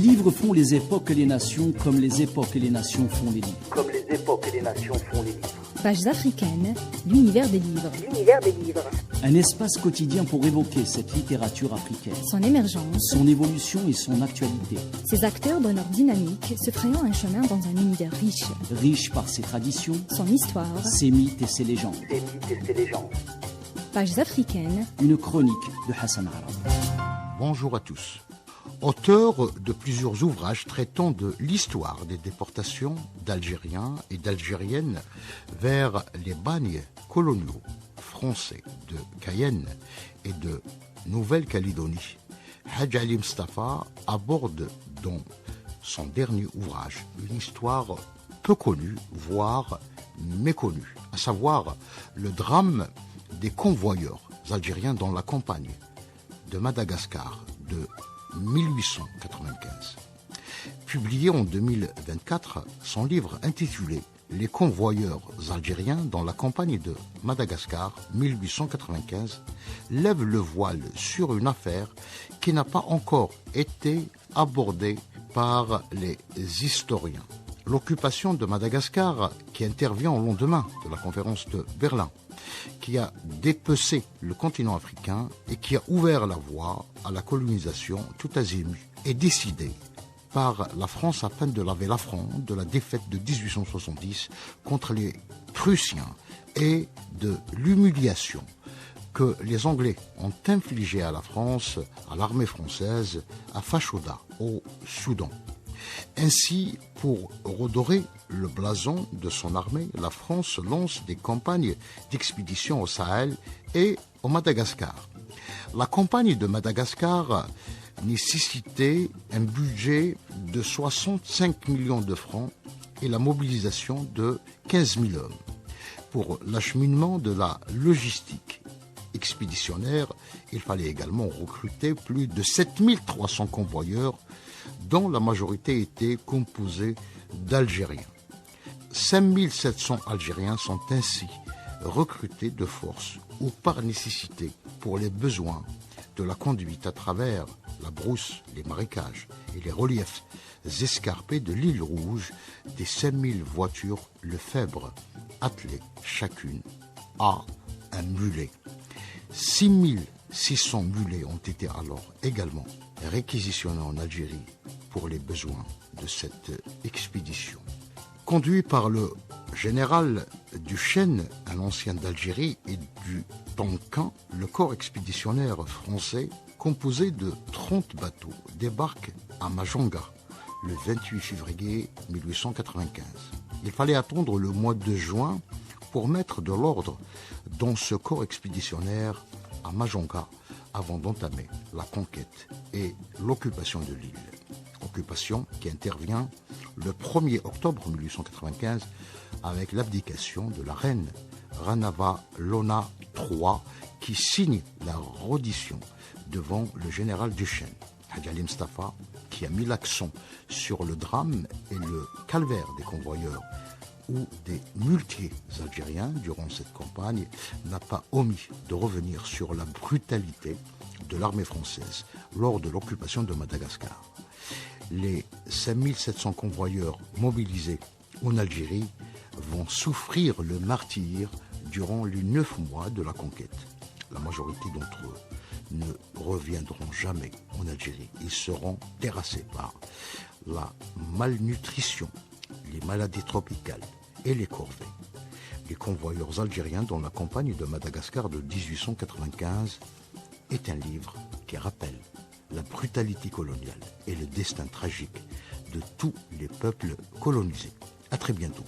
Les livres font les époques et les nations comme les époques et les nations font les livres. Comme les époques et les nations font les livres. Pages africaines, l'univers des livres. L'univers des livres. Un espace quotidien pour évoquer cette littérature africaine. Son émergence, Son évolution et son actualité. ses acteurs d'honneur dynamique se frayant un chemin dans un univers riche. Riche par ses traditions, Son histoire, ses mythes et ses légendes. Ses mythes et ses légendes. Pages africaines, Une chronique de Hassan Arab. Bonjour à tous. Auteur de plusieurs ouvrages traitant de l'histoire des déportations d'Algériens et d'Algériennes vers les bagnes coloniaux français de Cayenne et de Nouvelle-Calédonie, Hadj Ali Mustafa aborde dans son dernier ouvrage une histoire peu connue, voire méconnue, à savoir le drame des convoyeurs algériens dans la campagne de Madagascar de 1895. Publié en 2024, son livre intitulé « Les convoyeurs algériens dans la campagne de Madagascar 1895 » lève le voile sur une affaire qui n'a pas encore été abordée par les historiens. L'occupation de Madagascar, qui intervient au lendemain de la conférence de Berlin, qui a dépecé le continent africain et qui a ouvert la voie à la colonisation tout azimut, est décidée par la France afin de laver l'affront de la défaite de 1870 contre les Prussiens et de l'humiliation que les Anglais ont infligée à la France, à l'armée française, à Fashoda, au Soudan. Ainsi, pour redorer le blason de son armée, la France lance des campagnes d'expédition au Sahel et au Madagascar. La campagne de Madagascar nécessitait un budget de 65 millions de francs et la mobilisation de 15 000 hommes. Pour l'acheminement de la logistique expéditionnaire, il fallait également recruter plus de 7 300 convoyeurs dont la majorité était composée d'Algériens. 5 700 Algériens sont ainsi recrutés de force ou par nécessité pour les besoins de la conduite à travers la brousse, les marécages et les reliefs escarpés de l'île Rouge des 5 000 voitures Lefebvre attelées chacune à un mulet. 6 600 mulets ont été alors également réquisitionnés en Algérie pour les besoins de cette expédition. Conduit par le général Duchesne, un ancien d'Algérie, et du Tonkin, le corps expéditionnaire français, composé de 30 bateaux, débarque à Majanga le 28 février 1895. Il fallait attendre le mois de juin pour mettre de l'ordre dans ce corps expéditionnaire à Majanga avant d'entamer la conquête et l'occupation de l'île. Occupation qui intervient le 1er octobre 1895 avec l'abdication de la reine Ranava Lona III qui signe la reddition devant le général Duchesne. Hadj Ali Mustafa, qui a mis l'accent sur le drame et le calvaire des convoyeurs ou des muletiers algériens durant cette campagne, n'a pas omis de revenir sur la brutalité de l'armée française lors de l'occupation de Madagascar. Les 5 700 convoyeurs mobilisés en Algérie vont souffrir le martyre durant les 9 mois de la conquête. La majorité d'entre eux ne reviendront jamais en Algérie. Ils seront terrassés par la malnutrition, les maladies tropicales et les corvées. Les convoyeurs algériens dans la campagne de Madagascar de 1895 est un livre qui rappelle la brutalité coloniale et le destin tragique de tous les peuples colonisés. À très bientôt.